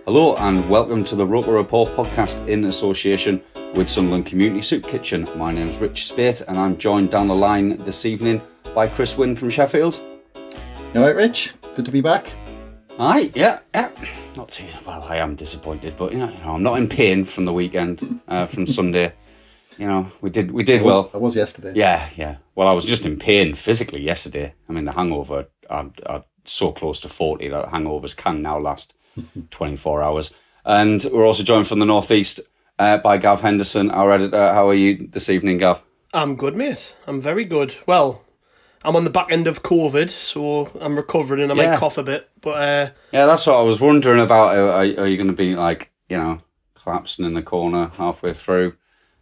Hello and welcome to the ROKER RAPPORT podcast in association with Sunderland Community Soup Kitchen. My name's Rich Spate and I'm joined down the line this evening by Chris Wynn from Sheffield. You all right, Rich? Good to be back. Aye, yeah. Not too well. I am disappointed, but you know, I'm not in pain from the weekend, from Sunday. You know, we did well. I was yesterday. Yeah. Well, I was just in pain physically yesterday. I mean, the hangover, I'm so close to 40 that hangovers can now last 24 hours. And we're also joined from the northeast by Gav Henderson, our editor. How are you this evening, Gav? I'm good, mate. I'm very good. Well, I'm on the back end of COVID, so I'm recovering and I might cough a bit. But yeah, that's what I was wondering about. Are you going to be like, you know, collapsing in the corner halfway through?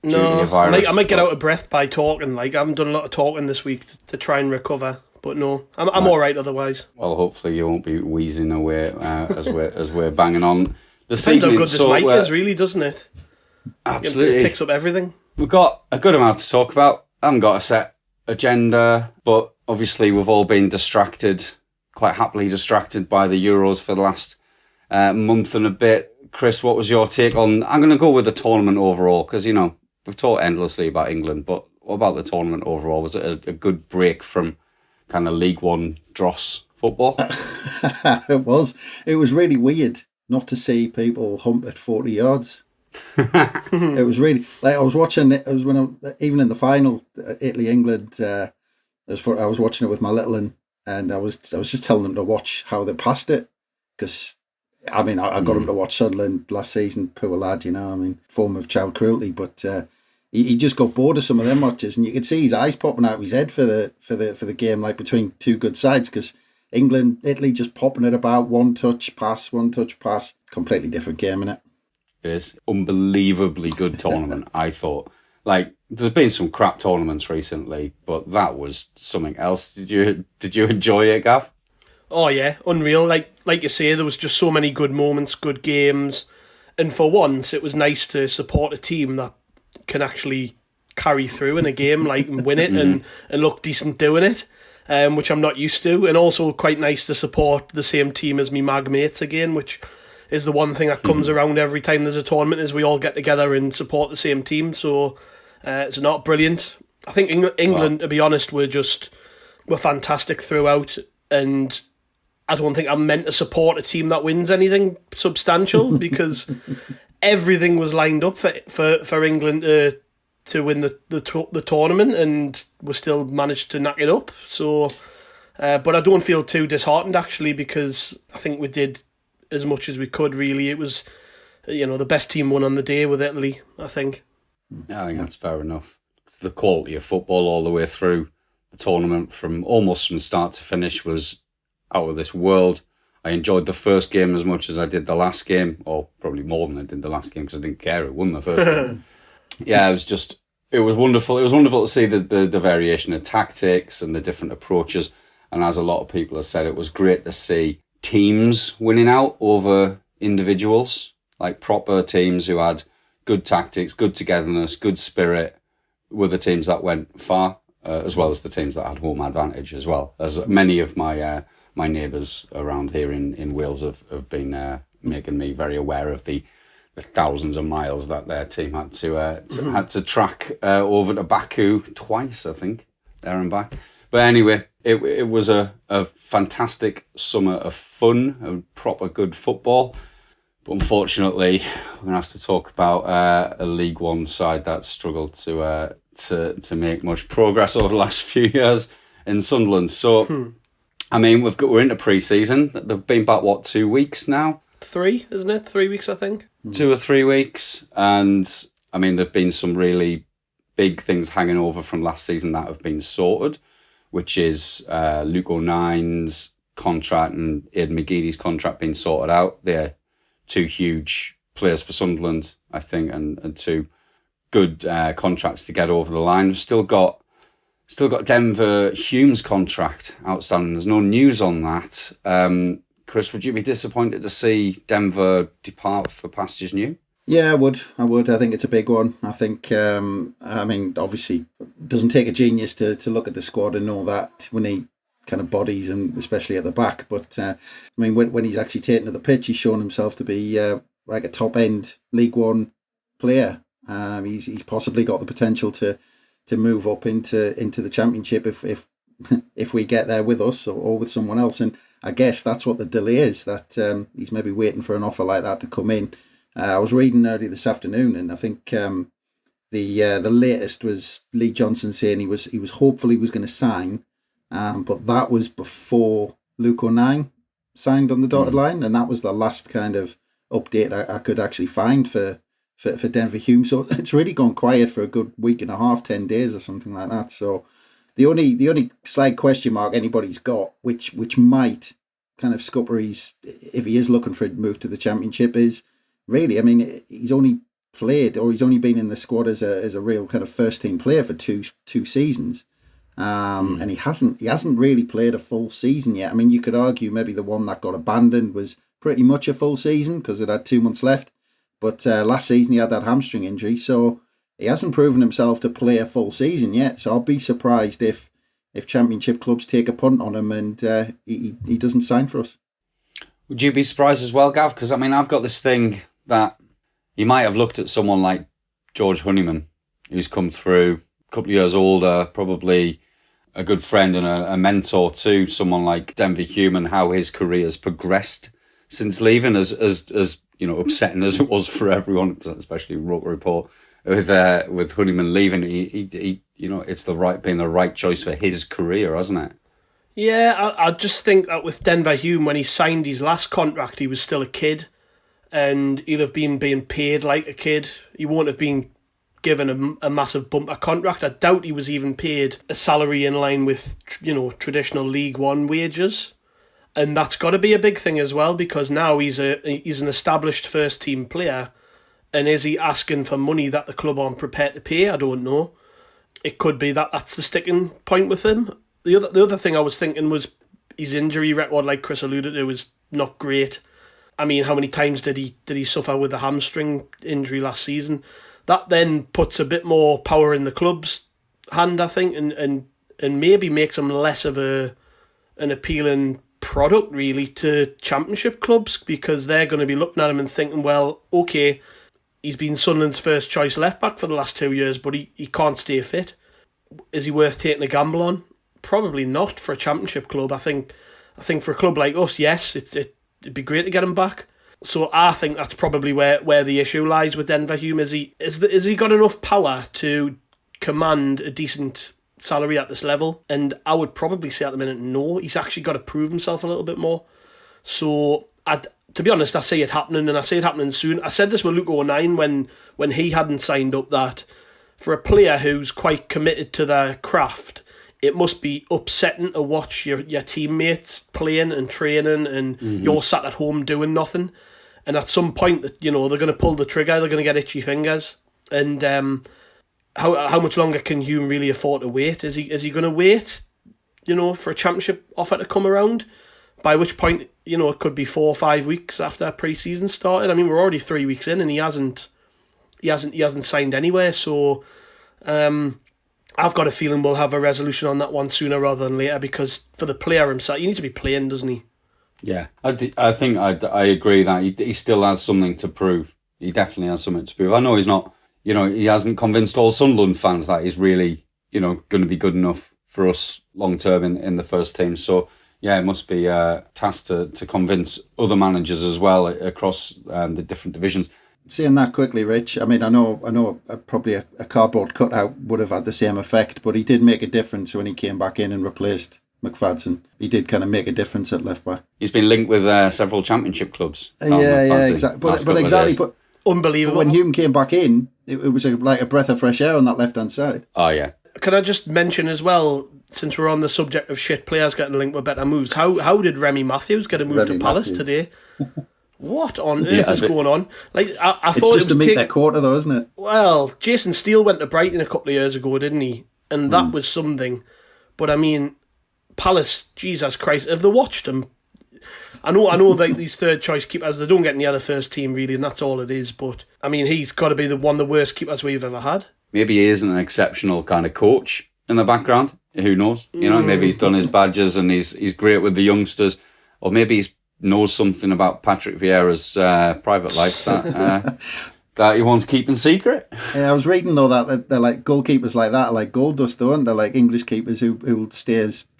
No, I might get out of breath by talking. Like, I haven't done a lot of talking this week to try and recover. But no, I'm all right otherwise. Well, hopefully you won't be wheezing away as we're banging on. Depends how good this mic is, really, doesn't it? Absolutely. It picks up everything. We've got a good amount to talk about. I haven't got a set agenda, but obviously we've all been quite happily distracted by the Euros for the last month and a bit. Chris, what was your take on... I'm going to go with the tournament overall, because, you know, we've talked endlessly about England, but what about the tournament overall? Was it a good break from kind of League One dross football? It was. It was really weird not to see people hump at 40 yards. It was really... Like, I was watching it, even in the final, Italy-England, I was watching it with my little one, and I was just telling them to watch how they passed it, because... I mean, I got him to watch Sunderland last season, poor lad, you know, I mean, form of child cruelty, but he just got bored of some of them matches, and you could see his eyes popping out of his head for the game, like between two good sides, because England, Italy just popping it about, one touch pass, completely different game, innit? It is unbelievably good tournament, I thought. Like, there's been some crap tournaments recently, but that was something else. Did you enjoy it, Gav? Oh yeah, unreal. Like you say, there was just so many good moments, good games, and for once, it was nice to support a team that can actually carry through in a game, like, and win it and look decent doing it, which I'm not used to. And also quite nice to support the same team as me mag mates again, which is the one thing that comes around every time there's a tournament, is we all get together and support the same team. So it's not brilliant. I think England, to be honest, were fantastic throughout, and I don't think I'm meant to support a team that wins anything substantial, because everything was lined up for England to win the tournament, and we still managed to knock it up. So, but I don't feel too disheartened, actually, because I think we did as much as we could, really. It was, you know, the best team won on the day with Italy, I think. Yeah, I think that's fair enough. It's the quality of football all the way through the tournament, from start to finish, was out of this world. I enjoyed the first game as much as I did the last game, or probably more than I did the last game, because I didn't care who won the first game. Yeah, it was wonderful. It was wonderful to see the variation of tactics and the different approaches. And as a lot of people have said, it was great to see teams winning out over individuals, like proper teams who had good tactics, good togetherness, good spirit, were the teams that went far, as well as the teams that had home advantage as well. As many of my neighbours around here in Wales have been making me very aware of the thousands of miles that their team had to track over to Baku twice, I think, there and back. But anyway, it was a fantastic summer of fun and proper good football. But unfortunately, we're going to have to talk about a League One side that struggled to make much progress over the last few years in Sunderland. So... I mean, we're into pre-season. They've been back, 2 weeks now? 3, isn't it? 3 weeks, I think. 2 or 3 weeks. And, I mean, there've been some really big things hanging over from last season that have been sorted, which is Luke O'Nine's contract and Aidan McGeady's contract being sorted out. They're 2 huge players for Sunderland, I think, and 2 good contracts to get over the line. We've still got Denver Hume's contract outstanding. There's no news on that. Chris, would you be disappointed to see Denver depart for pastures new? Yeah, I would. I think it's a big one. I think, I mean, obviously, it doesn't take a genius to look at the squad and know that we need kind of bodies, and especially at the back. But I mean, when he's actually taken to the pitch, he's shown himself to be like a top end League One player. He's possibly got the potential to move up into the Championship if we get there with us or with someone else. And I guess that's what the delay is, that he's maybe waiting for an offer like that to come in. I was reading early this afternoon, and I think the latest was Lee Johnson saying he was hopeful he was going to sign, but that was before Luke O'Nien signed on the dotted line, and that was the last kind of update I could actually find for Denver Hume. So it's really gone quiet for a good week and a half, 10 days or something like that. So the only slight question mark anybody's got, which might kind of scupper if he is looking for a move to the Championship, is really, I mean, he's only been in the squad as a real kind of first team player for two seasons, and he hasn't really played a full season yet. I mean, you could argue maybe the one that got abandoned was pretty much a full season because it had 2 months left, but last season he had that hamstring injury, so he hasn't proven himself to play a full season yet. So I'll be surprised if Championship clubs take a punt on him and he doesn't sign for us. Would you be surprised as well, Gav? Because I mean, I've got this thing that you might have looked at someone like George Honeyman, who's come through, a couple of years older, probably a good friend and a mentor to someone like Denver Hume, and how his career has progressed since leaving, as you know, upsetting as it was for everyone, especially ROKER Report, with Honeyman leaving. He you know, it's been the right choice for his career, hasn't it? Yeah, I just think that with Denver Hume, when he signed his last contract, he was still a kid, and he'll have been being paid like a kid. He won't have been given a massive bumper contract. I doubt he was even paid a salary in line with, you know, traditional League One wages. And that's got to be a big thing as well, because now he's an established first team player, and is he asking for money that the club aren't prepared to pay? I don't know. It could be that's the sticking point with him. The other thing I was thinking was his injury record, like Chris alluded to, was not great. I mean, how many times did he suffer with a hamstring injury last season? That then puts a bit more power in the club's hand, I think, and maybe makes him less of an appealing product really to Championship clubs, because they're going to be looking at him and thinking, well, okay, he's been Sunderland's first choice left back for the last 2 years, but he can't stay fit. Is he worth taking a gamble on? Probably not for a Championship club. I think for a club like us, yes, it'd be great to get him back. So I think that's probably where the issue lies with Denver Hume. Is he got enough power to command a decent salary at this level? And I would probably say at the minute, no. He's actually got to prove himself a little bit more. So to be honest, I see it happening, and I see it happening soon. I said this with Luke O'Nien when he hadn't signed up, that for a player who's quite committed to their craft, it must be upsetting to watch your teammates playing and training, and you're sat at home doing nothing. And at some point, that, you know, they're going to pull the trigger, they're going to get itchy fingers. And how much longer can Hume really afford to wait? Is he going to wait, you know, for a Championship offer to come around? By which point, you know, it could be 4 or 5 weeks after pre-season started. I mean, we're already 3 weeks in, and he hasn't signed anywhere. So I've got a feeling we'll have a resolution on that one sooner rather than later, because for the player himself, he needs to be playing, doesn't he? Yeah, I think I agree that he still has something to prove. He definitely has something to prove. I know he's not, you know, he hasn't convinced all Sunderland fans that he's really, you know, going to be good enough for us long term in the first team. So yeah, it must be a task to convince other managers as well across the different divisions. Saying that quickly, Rich, I mean, I know probably a cardboard cutout would have had the same effect, but he did make a difference when he came back in and replaced McFadden. He did kind of make a difference at left back. He's been linked with several Championship clubs. Yeah, exactly. But exactly, but unbelievable. When Hume came back in, it was like a breath of fresh air on that left-hand side. Oh, yeah. Can I just mention as well, since we're on the subject of shit players getting linked with better moves, how did Remy Matthews get a move to Palace today? What on earth is going on? Like I thought it's just to meet their quota, though, isn't it? Well, Jason Steele went to Brighton a couple of years ago, didn't he? And that was something. But I mean, Palace, Jesus Christ, have they watched him? I know like these third choice keepers, they don't get in the other first team really, and that's all it is. But I mean, he's got to be one of the worst keepers we've ever had. Maybe he isn't an exceptional kind of coach. in the background. Who knows? You know, maybe he's done his badges and he's great with the youngsters, or maybe he knows something about Patrick Vieira's private life that that he wants keeping secret. Yeah, I was reading though that they're like goalkeepers like that are like gold dust, though, and they're like English keepers who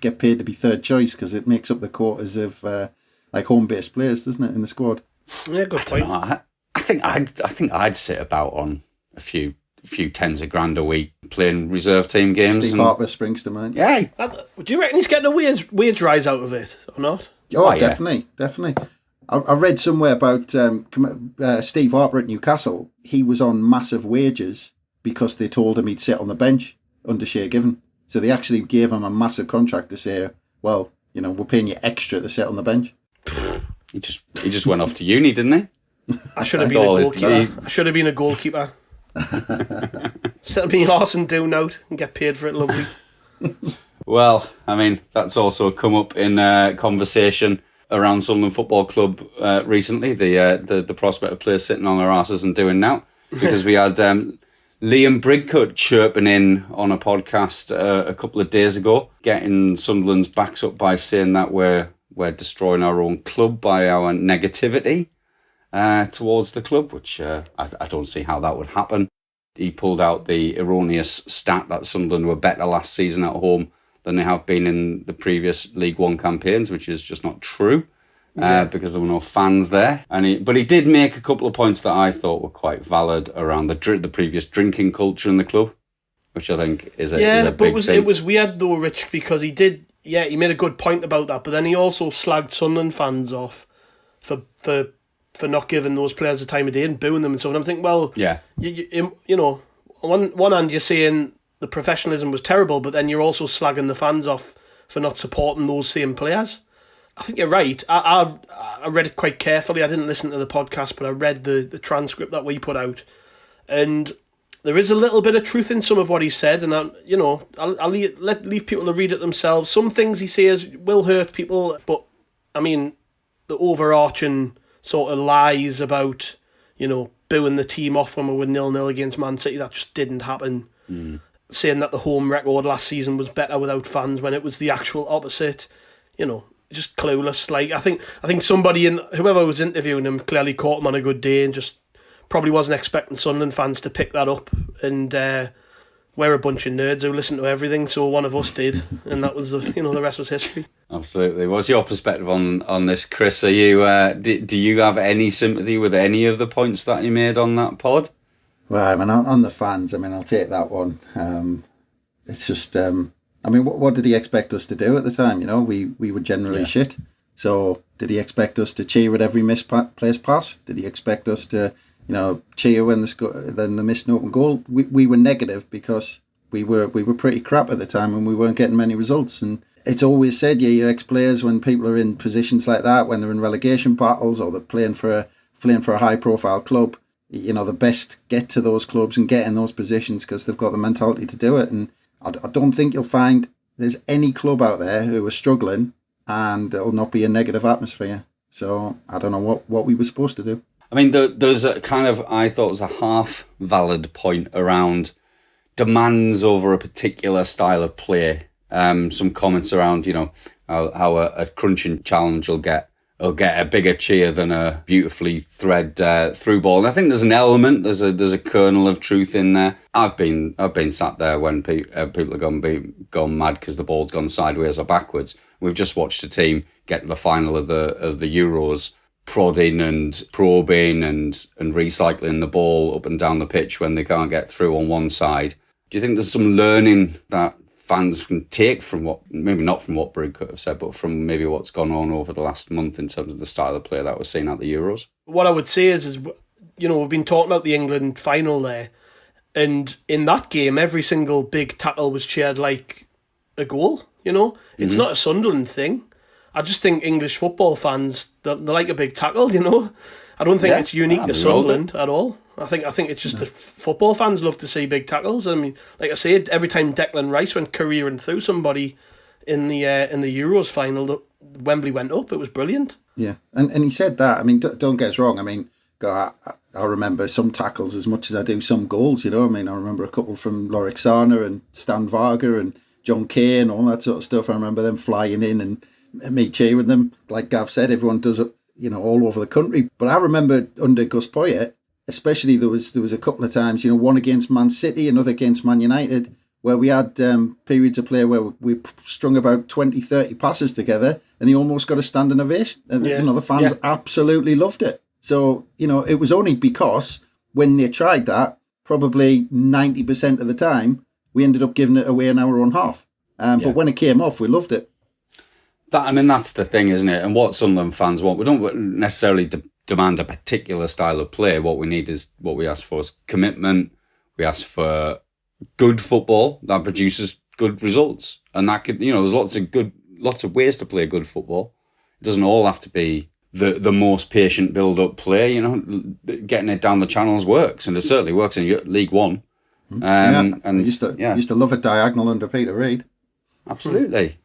get paid to be third choice because it makes up the quotas of like home based players, doesn't it, in the squad? Yeah, good point. I think I'd sit about on a few tens of grand a week playing reserve team games. Steve Harper springs to mind. Yeah. Do you reckon he's getting a wage rise out of it or not? Oh, definitely. I read somewhere about Steve Harper at Newcastle. He was on massive wages because they told him he'd sit on the bench under Shea Given. So they actually gave him a massive contract to say, well, you know, we're paying you extra to sit on the bench. He just went off to uni, didn't he? I should have been a goalkeeper. I should have been a goalkeeper. Sit me arse and do note and get paid for it, lovely. Well, I mean, that's also come up in conversation around Sunderland Football Club recently, the prospect of players sitting on their asses and doing now, because we had Liam Brigcutt chirping in on a podcast a couple of days ago, getting Sunderland's backs up by saying that we're destroying our own club by our negativity towards the club, which I don't see how that would happen. He pulled out the erroneous stat that Sunderland were better last season at home than they have been in the previous League One campaigns, which is just not true, because there were no fans there. But he did make a couple of points that I thought were quite valid around the previous drinking culture in the club, which I think is a big thing. It was weird though, Rich, because he made a good point about that, but then he also slagged Sunderland fans off for not giving those players the time of day and booing them and stuff. And I'm thinking, well, yeah, you know, on one hand you're saying the professionalism was terrible, but then you're also slagging the fans off for not supporting those same players. I think you're right. I read it quite carefully. I didn't listen to the podcast, but I read the transcript that we put out, and there is a little bit of truth in some of what he said. And I'll leave people to read it themselves. Some things he says will hurt people, but I mean, the overarching sort of lies about, you know, booing the team off when we were 0-0 against Man City, that just didn't happen. Saying that the home record last season was better without fans when it was the actual opposite, you know, just clueless. Like I think whoever was interviewing him clearly caught him on a good day and just probably wasn't expecting Sunderland fans to pick that up. And we're a bunch of nerds who listen to everything, so one of us did, and that was the rest was history. Absolutely. What's your perspective on this, Chris? Are you do you have any sympathy with any of the points that he made on that pod? Well, I mean, on the fans, I mean, I'll take that one. It's just, I mean, what did he expect us to do at the time? You know, we were generally shit. So did he expect us to cheer at every misplaced pass? Did he expect us to, you know, cheer when the missed an open goal? We were negative because we were pretty crap at the time and we weren't getting many results. And it's always said, your ex-players, when people are in positions like that, when they're in relegation battles or they're playing for a high-profile club, you know, the best get to those clubs and get in those positions because they've got the mentality to do it. And I don't think you'll find there's any club out there who are struggling and it'll not be a negative atmosphere. So I don't know what we were supposed to do. I mean, there's a kind of, I thought was a half valid point around demands over a particular style of play. Some comments around, you know, how a crunching challenge will get a bigger cheer than a beautifully thread through ball. And I think there's an element, there's a kernel of truth in there. I've been sat there when people are gone mad because the ball's gone sideways or backwards. We've just watched a team get to the final of the Euros, prodding and probing and recycling the ball up and down the pitch when they can't get through on one side. Do you think there's some learning that fans can take from what, maybe not from what Brigg could have said, but from maybe what's gone on over the last month in terms of the style of play that we're seeing at the Euros? What I would say is, you know, we've been talking about the England final there, and in that game, every single big tackle was cheered like a goal, you know? It's not a Sunderland thing. I just think English football fans, they like a big tackle, you know? I don't think it's unique to Sunderland at all. I think it's just the football fans love to see big tackles. I mean, like I said, every time Declan Rice went careering through somebody in the Euros final, Wembley went up. It was brilliant. Yeah, and he said that. I mean, don't get us wrong. I mean, I remember some tackles as much as I do some goals, I remember a couple from Lorixana and Stan Varga and John Kay and all that sort of stuff. I remember them flying in and me cheering them. Like Gav said, everyone does it, all over the country. But I remember under Gus Poyet, especially there was a couple of times, one against Man City, another against Man United, where we had periods of play where we strung about 20, 30 passes together and they almost got a standing ovation. And, the fans absolutely loved it. So, it was only because when they tried that, probably 90% of the time, we ended up giving it away in our own half. But when it came off, we loved it. That's the thing, isn't it? And what Sunderland fans want, we don't necessarily demand a particular style of play. What we need is, what we ask for is commitment. We ask for good football that produces good results, and that could, there's lots of ways to play good football. It doesn't all have to be the most patient build-up play. Getting it down the channels works, and it certainly works in League One. And I used to love a diagonal under Peter Reid. Absolutely.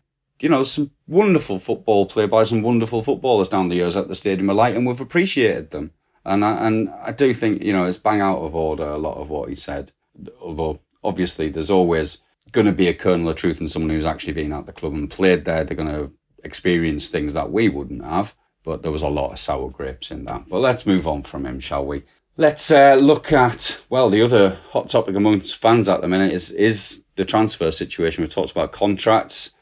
Some wonderful football played by some wonderful footballers down the years at the Stadium of Light, and we've appreciated them. And I do think, it's bang out of order, a lot of what he said. Although, obviously, there's always going to be a kernel of truth in someone who's actually been at the club and played there. They're going to experience things that we wouldn't have. But there was a lot of sour grapes in that. But let's move on from him, shall we? Let's look at, the other hot topic amongst fans at the minute is the transfer situation. We've talked about contracts.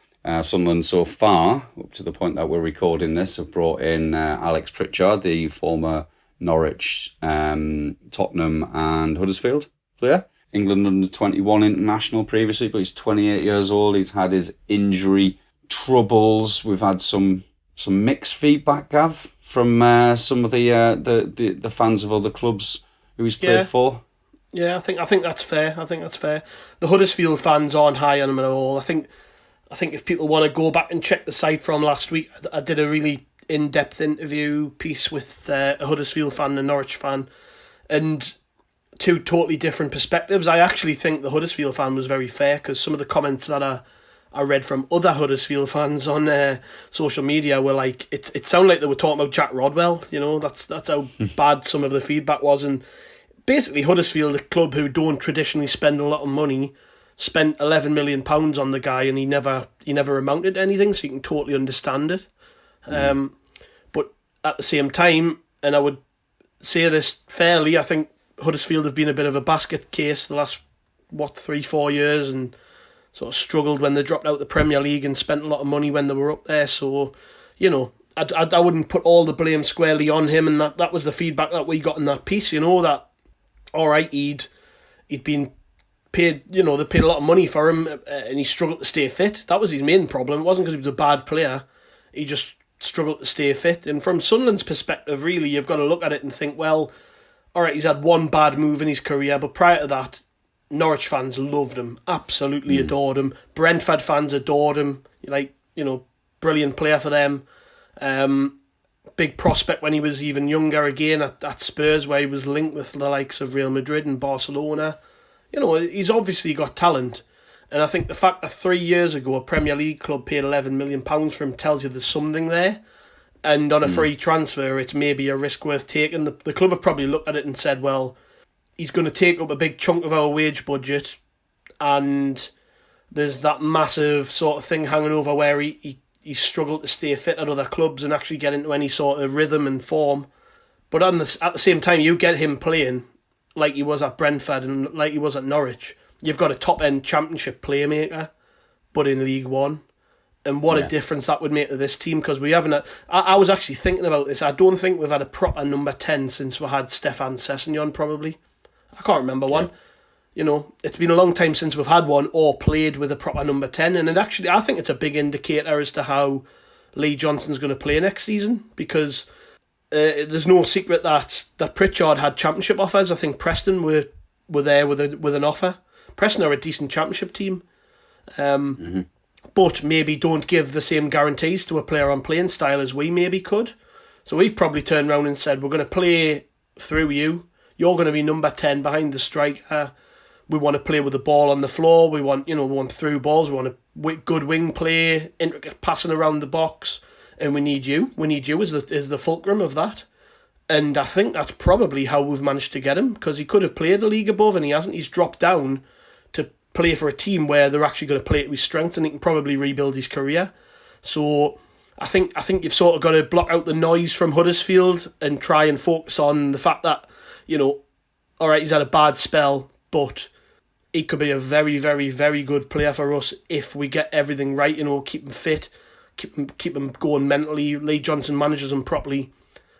Sunderland so far, up to the point that we're recording this, have brought in Alex Pritchard, the former Norwich, Tottenham and Huddersfield player. England under-21 international previously, but he's 28 years old. He's had his injury troubles. We've had some mixed feedback, Gav, from some of the fans of other clubs who he's played for. Yeah, I think that's fair. The Huddersfield fans aren't high on him at all. I think if people want to go back and check the site from last week, I did a really in-depth interview piece with a Huddersfield fan and a Norwich fan, and two totally different perspectives. I actually think the Huddersfield fan was very fair, because some of the comments that I read from other Huddersfield fans on social media were like, it sounded like they were talking about Jack Rodwell. That's how bad some of the feedback was. And basically, Huddersfield, a club who don't traditionally spend a lot of money, spent £11 million on the guy, and he never amounted to anything. So you can totally understand it. But at the same time, and I would say this fairly, I think Huddersfield have been a bit of a basket case the last 3-4 years, and sort of struggled when they dropped out the Premier League and spent a lot of money when they were up there. So, I wouldn't put all the blame squarely on him, and that was the feedback that we got in that piece. That all right, he'd been paid. They paid a lot of money for him, and he struggled to stay fit. That was his main problem. It wasn't because he was a bad player. He just struggled to stay fit. And from Sunderland's perspective, really, you've got to look at it and think, well, all right, he's had one bad move in his career, but prior to that, Norwich fans loved him, absolutely adored him. Brentford fans adored him. Brilliant player for them. Big prospect when he was even younger again at Spurs, where he was linked with the likes of Real Madrid and Barcelona. He's obviously got talent. And I think the fact that 3 years ago a Premier League club paid £11 million for him tells you there's something there. And on a free transfer, it's maybe a risk worth taking. The club have probably looked at it and said, well, he's going to take up a big chunk of our wage budget, and there's that massive sort of thing hanging over where he struggled to stay fit at other clubs and actually get into any sort of rhythm and form. But at the same time, you get him playing like he was at Brentford and like he was at Norwich. You've got a top-end championship playmaker, but in League One. And what a difference that would make to this team, because we haven't... I was actually thinking about this. I don't think we've had a proper number 10 since we had Stefan Sessegnon, probably. I can't remember one. It's been a long time since we've had one or played with a proper number 10. And I think it's a big indicator as to how Lee Johnson's going to play next season, because there's no secret that Pritchard had championship offers. I think Preston were there with an offer. Preston are a decent championship team. But maybe don't give the same guarantees to a player on playing style as we maybe could. So we've probably turned around and said, we're going to play through you. You're going to be number 10 behind the striker. We want to play with the ball on the floor. We want through balls. We want a good wing play, intricate passing around the box. And we need you. We need you as the fulcrum of that. And I think that's probably how we've managed to get him, because he could have played a league above and he hasn't. He's dropped down to play for a team where they're actually going to play to his strength, and he can probably rebuild his career. So I think you've sort of got to block out the noise from Huddersfield and try and focus on the fact that, all right, he's had a bad spell, but he could be a very, very, very good player for us if we get everything right, keep him fit, keep him going mentally. Lee Johnson manages him properly.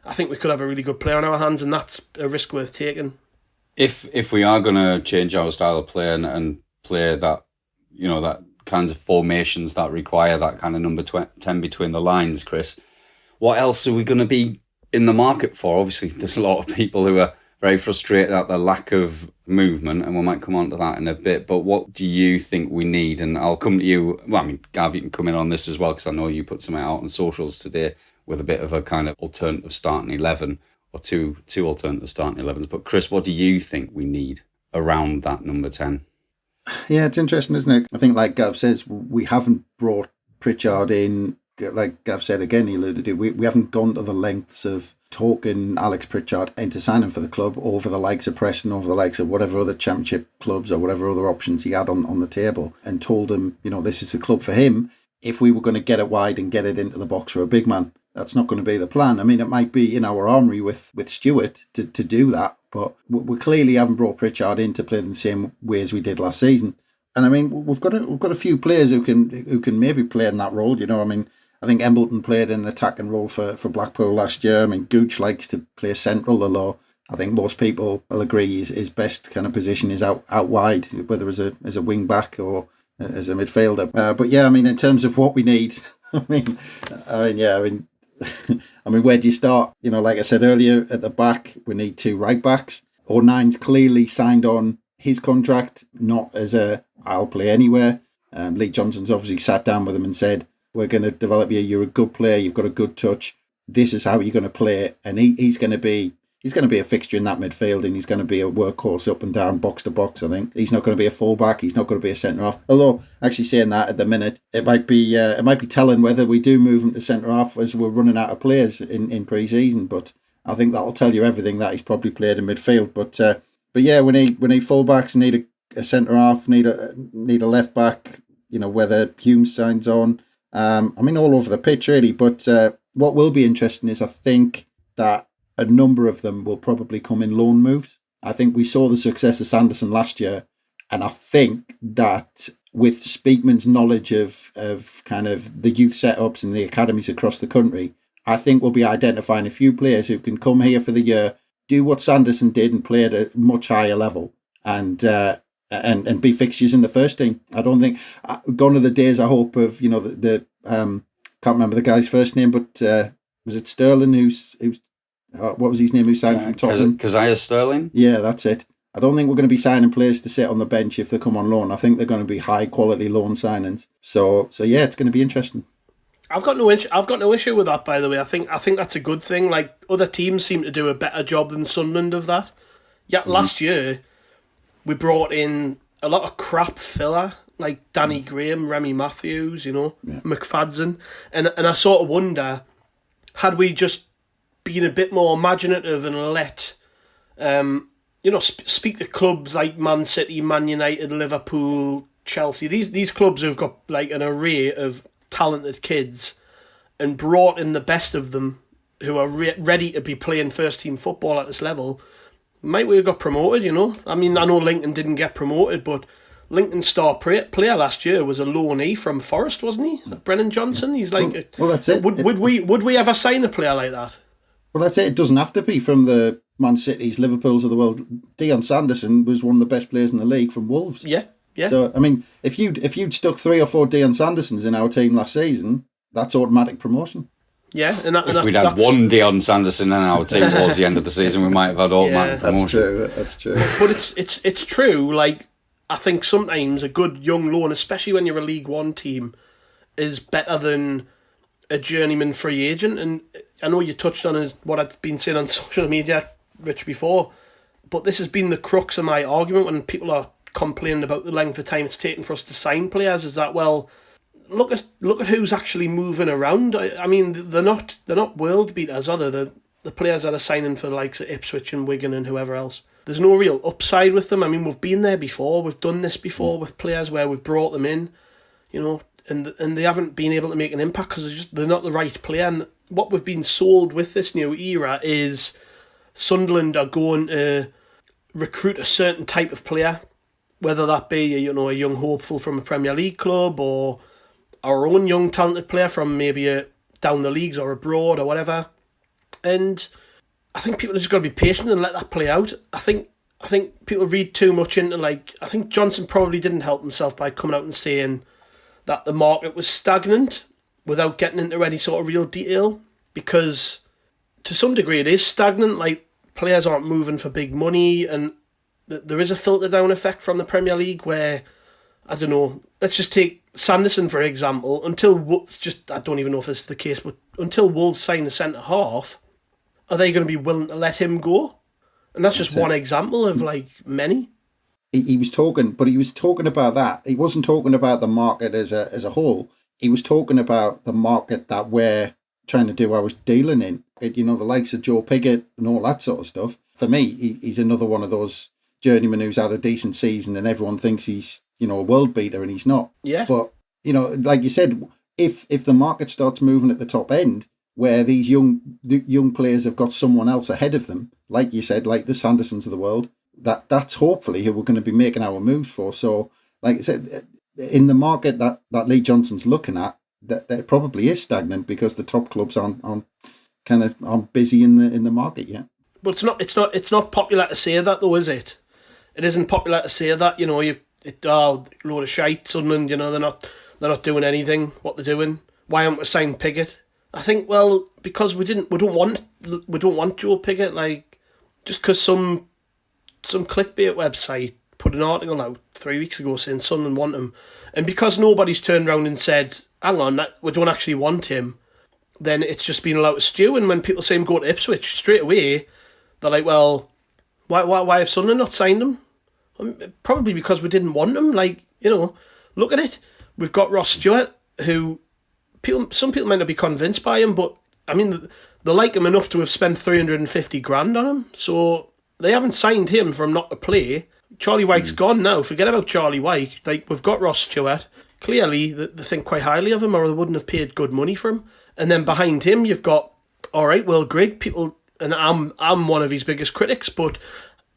I think we could have a really good player on our hands, and that's a risk worth taking. If we are going to change our style of play and play that, that kinds of formations that require that kind of number 10 between the lines, Chris, what else are we going to be in the market for? Obviously, there's a lot of people who are very frustrated at the lack of movement, and we might come on to that in a bit, but what do you think we need? And I'll come to you. Well, I mean, Gav, you can come in on this as well, because I know you put something out on socials today with a bit of a kind of alternative starting 11, or two alternative starting 11s. But Chris, what do you think we need around that number 10? Yeah, it's interesting, isn't it? I think, like Gav says, we haven't brought Pritchard in. Like Gav said again, he alluded to, we haven't gone to the lengths of talking Alex Pritchard into signing for the club over the likes of Preston, over the likes of whatever other championship clubs or whatever other options he had on the table, and told him, this is the club for him. If we were going to get it wide and get it into the box for a big man, that's not going to be the plan. I mean, it might be in our armoury with Stewart to do that, but we clearly haven't brought Pritchard in to play in the same way as we did last season. And I mean, we've got a few players who can maybe play in that role. I mean, I think Embleton played an attacking role for Blackpool last year. I mean, Gooch likes to play central, although I think most people will agree his best kind of position is out wide, whether as a wing back or as a midfielder. But yeah, I mean, in terms of what we need, I mean, where do you start? Like I said earlier, at the back, we need 2 right backs. O'Nine's clearly signed on his contract, not as I'll play anywhere. Lee Johnson's obviously sat down with him and said, we're going to develop you. You're a good player. You've got a good touch. This is how you're going to play. And he's going to be a fixture in that midfield, and he's going to be a workhorse up and down, box to box. I think he's not going to be a fullback. He's not going to be a centre half. Although, actually saying that at the minute, it might be telling whether we do move him to centre half as we're running out of players in pre-season. But I think that'll tell you everything that he's probably played in midfield. But yeah, we need fullbacks. Need a centre half. Need a left back. Whether Hume signs on. All over the pitch really. But what will be interesting is I think that a number of them will probably come in loan moves. I think we saw the success of Sanderson last year, and I think that with Speakman's knowledge of kind of the youth setups and the academies across the country, I think we'll be identifying a few players who can come here for the year, do what Sanderson did and play at a much higher level, and be fixtures in the first team. I don't think gone are the days, I hope, of the can't remember the guy's first name, but was it Sterling who's what was his name who signed from Tottenham? Keziah Sterling? Yeah, that's it. I don't think we're going to be signing players to sit on the bench if they come on loan. I think they're going to be high quality loan signings. So yeah, it's going to be interesting. I've got no issue with that, by the way. I think that's a good thing. Like, other teams seem to do a better job than Sunderland of that. Yeah, last year we brought in a lot of crap filler, like Danny Graham, Remy Matthews, McFadden, and I sort of wonder, had we just been a bit more imaginative and let, speak to clubs like Man City, Man United, Liverpool, Chelsea, these clubs who've got like an array of talented kids, and brought in the best of them who are ready to be playing first team football at this level, might we have got promoted, I mean, I know Lincoln didn't get promoted, but Lincoln's star player last year was a loanee from Forest, wasn't he? Brennan Johnson. He's like, well, that's it. Would we ever sign a player like that? Well, that's it. It doesn't have to be from the Man Cities, Liverpools of the world. Dion Sanderson was one of the best players in the league from Wolves. Yeah. So I mean, if you'd stuck 3 or 4 Dion Sandersons in our team last season, that's automatic promotion. Yeah, if we'd had one Dion Sanderson in our team towards the end of the season, we might have had automatic promotion. That's true. But it's true. Like, I think sometimes a good young loan, especially when you're a League One team, is better than a journeyman free agent. And I know you touched on what I've been saying on social media, Rich, before, but this has been the crux of my argument when people are complaining about the length of time it's taken for us to sign players. Is that, well, look at who's actually moving around. I mean, they're not world beaters, are they? the players that are signing for the likes of Ipswich and Wigan and whoever else, there's no real upside with them. I mean, we've been there before. We've done this before with players where we've brought them in, and they haven't been able to make an impact because they're not the right player. And what we've been sold with this new era is Sunderland are going to recruit a certain type of player, whether that be a young hopeful from a Premier League club or our own young talented player from maybe down the leagues or abroad or whatever. And I think people have just got to be patient and let that play out. I think people read too much into, I think Johnson probably didn't help himself by coming out and saying that the market was stagnant without getting into any sort of real detail, because to some degree it is stagnant. Players aren't moving for big money, and there is a filter down effect from the Premier League where, I don't know, let's just take Sanderson for example. I don't even know if this is the case, but until Wolves sign a centre half, are they going to be willing to let him go? And that's just one example of many. He was talking about that. He wasn't talking about the market as a whole. He was talking about the market that we're trying to do our dealing in. The likes of Joe Pigott and all that sort of stuff. For me, he's another one of those journeyman who's had a decent season and everyone thinks he's a world beater, and he's not. Yeah. But like you said, if the market starts moving at the top end, where these young players have got someone else ahead of them, like you said, like the Sandersons of the world, that's hopefully who we're going to be making our moves for. So, like I said, in the market that Lee Johnson's looking at, that probably is stagnant because the top clubs aren't busy in the market yet. But it's not popular to say that, though, is it? It isn't popular to say that. Load of shite. Sunderland, they're not doing anything. What they're doing? Why aren't we signing Pigott? I think, well, because we don't want Joe Pigott, just because some clickbait website put an article out 3 weeks ago saying Sunderland want him, and because nobody's turned around and said, hang on, we don't actually want him, then it's just been allowed to stew. And when people say him go to Ipswich, straight away they're like, well, why have Sunderland not signed him? Probably because we didn't want him. Look at it. We've got Ross Stewart, who some people might not be convinced by him, but I mean, they like him enough to have spent 350 grand on him. So they haven't signed him for him not to play. Charlie White's gone now. Forget about Charlie White. We've got Ross Stewart. Clearly, they think quite highly of him, or they wouldn't have paid good money for him. And then behind him, you've got, all right, Will Grigg. People, and I'm one of his biggest critics, but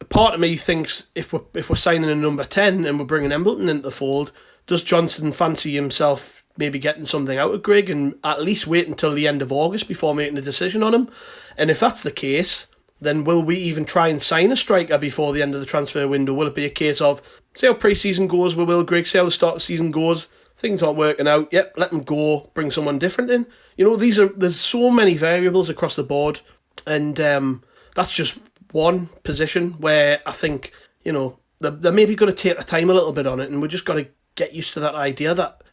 part of me thinks if we're signing a number 10 and we're bringing Embleton into the fold, does Johnson fancy himself maybe getting something out of Grigg and at least wait until the end of August before making a decision on him? And if that's the case, then will we even try and sign a striker before the end of the transfer window? Will it be a case of, see how pre-season goes with Will Grigg, see how the start of the season goes, things aren't working out, yep, let him go, bring someone different in? There's so many variables across the board, and that's just one position where I think, they're maybe going to take the time a little bit on it, and we've just got to get used to that idea that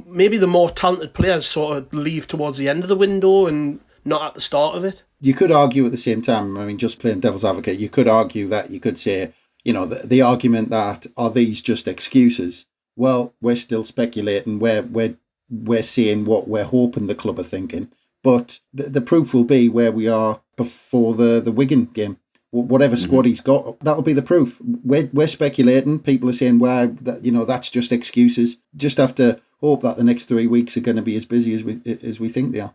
maybe the more talented players sort of leave towards the end of the window and not at the start of it. You could argue at the same time, I mean, just playing devil's advocate, you could argue that you could say, the argument that, are these just excuses? Well, we're still speculating. We're seeing what we're hoping the club are thinking. But the proof will be where we are before the Wigan game. Whatever squad he's got, that'll be the proof. We're speculating. People are saying, well, that's just excuses. Just have to hope that the next 3 weeks are going to be as busy as we think they are.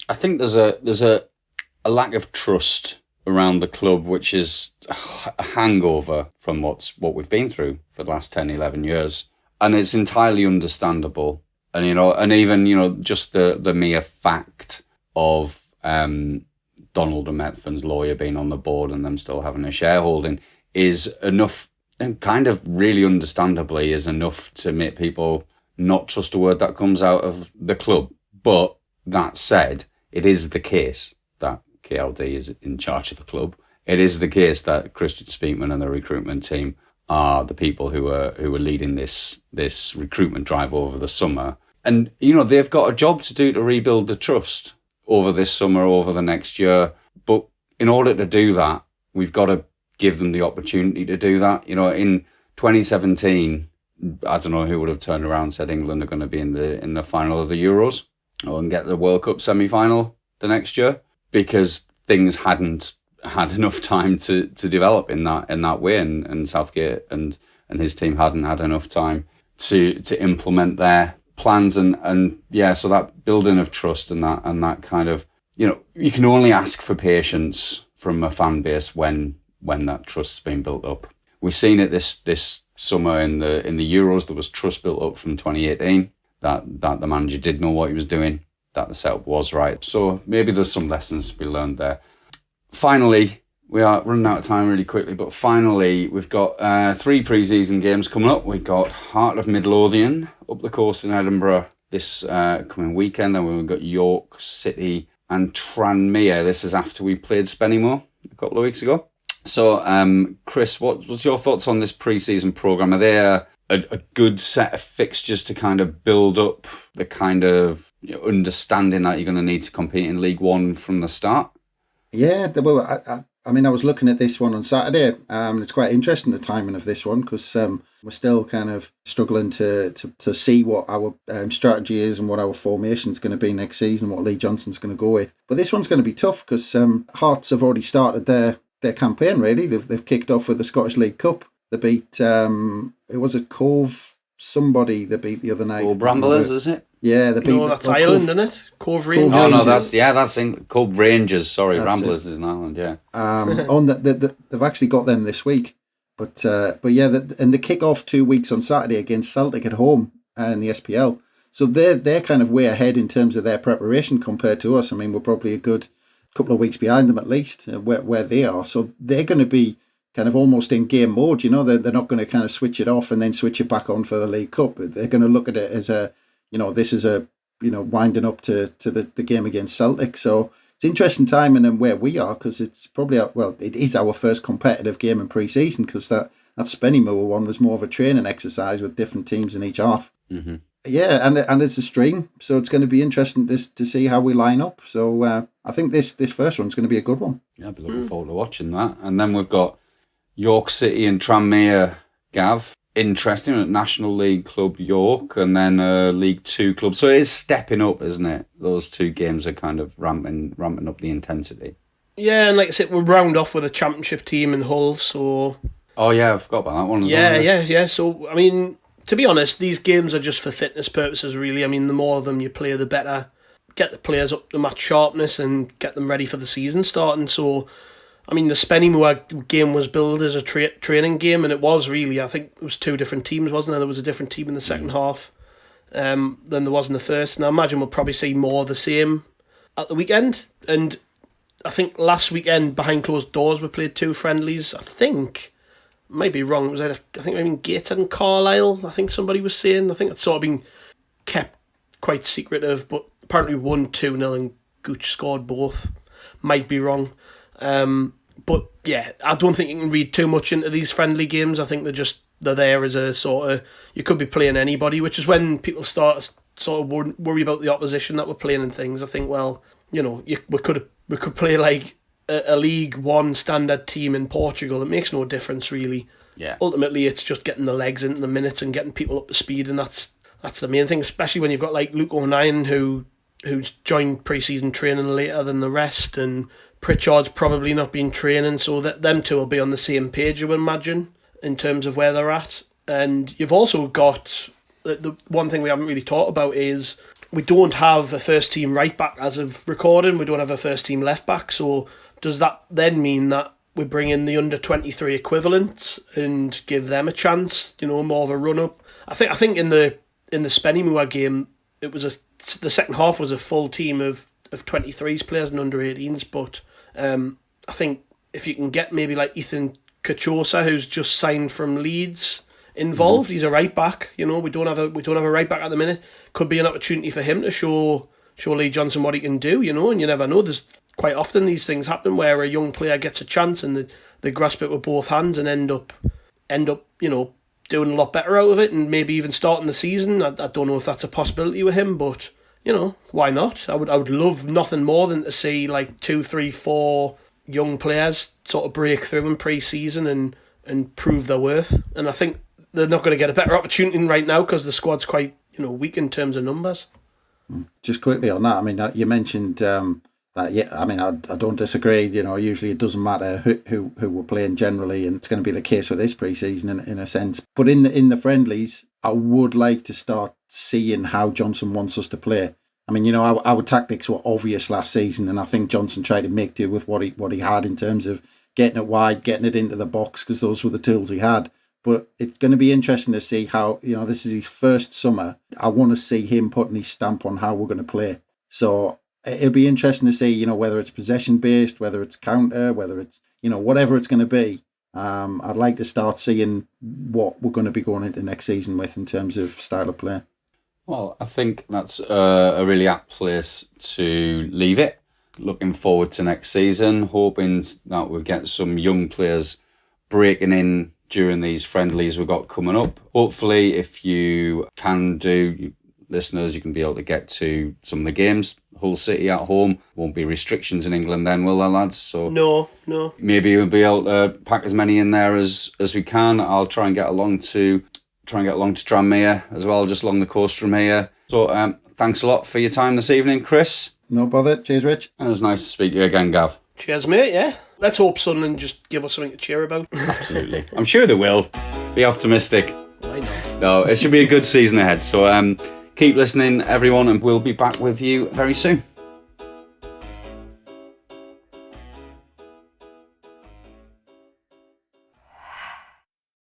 I think there's a lack of trust around the club, which is a hangover from what we've been through for the last 10, 11 years. And it's entirely understandable. And, and even, just the mere fact of Donald and Methven's lawyer being on the board and them still having a shareholding is enough, and kind of really understandably is enough to make people not trust a word that comes out of the club. But that said, it is the case that KLD is in charge of the club. It is the case that Christian Speakman and the recruitment team are the people who are leading this recruitment drive over the summer. And, they've got a job to do to rebuild the trust over this summer, over the next year. But in order to do that, we've got to give them the opportunity to do that. In 2017, I don't know who would have turned around and said England are going to be in the final of the Euros and get the World Cup semi-final the next year, because things hadn't had enough time to develop in that way, and Southgate and his team hadn't had enough time to implement their plans, and so that building of trust and that kind of, you can only ask for patience from a fan base when that trust's been built up. We've seen it this summer in the Euros. There was trust built up from 2018 that the manager did know what he was doing, that the setup was right. So maybe there's some lessons to be learned there. Finally, we are running out of time really quickly, but finally we've got 3 pre-season games coming up. We've got Heart of Midlothian up the coast in Edinburgh this coming weekend. Then we've got York City and Tranmere. This is after we played Spennymoor a couple of weeks ago. So, Chris, what was your thoughts on this pre-season programme? Are they a good set of fixtures to kind of build up the kind of understanding that you're going to need to compete in League One from the start? Yeah, well, I mean, I was looking at this one on Saturday. It's quite interesting, the timing of this one, because we're still kind of struggling to see what our strategy is and what our formation is going to be next season, what Lee Johnson's going to go with. But this one's going to be tough because Hearts have already started their campaign, really. They've kicked off with the Scottish League Cup. They beat, it was a Cove somebody they beat the other night. Cove Ramblers, is it? Yeah, they beat. No, that's Ireland, isn't it? Cove Rangers. Oh no, that's Cove Rangers. Sorry, that's Ramblers is in Ireland. Yeah. On they've actually got them this week, but yeah, and they kick off 2 weeks on Saturday against Celtic at home in the SPL. So they're kind of way ahead in terms of their preparation compared to us. I mean, we're probably a good couple of weeks behind them at least where they are. So they're going to be kind of almost in game mode. They're not going to kind of switch it off and then switch it back on for the League Cup. They're going to look at it as this is winding up to the game against Celtic. So it's interesting timing and where we are, because it's probably it is our first competitive game in pre-season, because that Spennymoor one was more of a training exercise with different teams in each half. Mm-hmm. Yeah, and it's a stream, so it's going to be interesting to see how we line up. So I think this first one's going to be a good one. Yeah, I'll be looking forward to watching that. And then we've got York City and Tranmere, Gav. Interesting, at National League Club York, and then League Two club. So it is stepping up, isn't it? Those 2 games are kind of ramping up the intensity. Yeah, and like I said, we'll round off with a championship team in Hull. So. Oh yeah, I forgot about that one as well. Yeah. So I mean, to be honest, these games are just for fitness purposes, really. I mean, the more of them you play, the better. Get the players up to match sharpness and get them ready for the season starting. So. I mean, the Spennymoor game was billed as a training game, and it was really. I think it was 2 different teams, wasn't there? There was a different team in the second half than there was in the first. And I imagine we'll probably see more of the same at the weekend. And I think last weekend, behind closed doors, we played 2 friendlies. I think, might be wrong, it was either, I think maybe Gateshead and Carlisle, I think somebody was saying. I think it's sort of been kept quite secretive, but apparently we won 2-0 and Gooch scored both. Might be wrong. But yeah, I don't think you can read too much into these friendly games. I think they're there as a sort of, you could be playing anybody, which is when people start sort of worry about the opposition that we're playing and things. I think, well, we could play like a League One standard team in Portugal. It makes no difference really. Yeah. Ultimately, it's just getting the legs into the minutes and getting people up to speed, and that's the main thing. Especially when you've got like Luke O'Nien who's joined pre-season training later than the rest, and Pritchard's probably not been training, so that them 2 will be on the same page, you would imagine, in terms of where they're at. And you've also got the one thing we haven't really talked about is we don't have a first team right back as of recording. We don't have a first team left back. So does that then mean that we bring in the under 23 equivalent and give them a chance? More of a run up. I think in the Spennymoor game, it was the second half was a full team of 23s players and under 18s, but I think if you can get maybe like Ethan Kachosa, who's just signed from Leeds, involved, he's a right back. We don't have a right back at the minute. Could be an opportunity for him to show Lee Johnson what he can do. And you never know. There's quite often these things happen where a young player gets a chance and they grasp it with both hands and end up doing a lot better out of it, and maybe even starting the season. I don't know if that's a possibility with him, but. Why not? I would love nothing more than to see like 2, 3, 4 young players sort of break through in pre-season and prove their worth. And I think they're not going to get a better opportunity right now because the squad's quite weak in terms of numbers. Just quickly on that, I mean, you mentioned I mean, I don't disagree. Usually it doesn't matter who we're playing generally, and it's going to be the case for this pre-season in a sense. But in the friendlies, I would like to start seeing how Johnson wants us to play. I mean, our tactics were obvious last season, and I think Johnson tried to make do with what he had in terms of getting it wide, getting it into the box, because those were the tools he had. But it's going to be interesting to see how, this is his first summer. I want to see him putting his stamp on how we're going to play. So it'll be interesting to see, whether it's possession-based, whether it's counter, whether it's, whatever it's going to be. I'd like to start seeing what we're going to be going into next season with in terms of style of play. Well, I think that's a really apt place to leave it. Looking forward to next season, hoping that we'll get some young players breaking in during these friendlies we've got coming up. Hopefully, if you can listeners, you can be able to get to some of the games. Hull City at home. Won't be restrictions in England then, will there, lads? So No. Maybe we'll be able to pack as many in there as we can. I'll try and get along to Tranmere as well, just along the coast from here. So thanks a lot for your time this evening, Chris. No bother. Cheers, Rich. And it was nice to speak to you again, Gav. Cheers, mate, yeah. Let's hope Sunderland just give us something to cheer about. Absolutely. I'm sure they will. Be optimistic. Why not? No, it should be a good season ahead. So keep listening, everyone, and we'll be back with you very soon.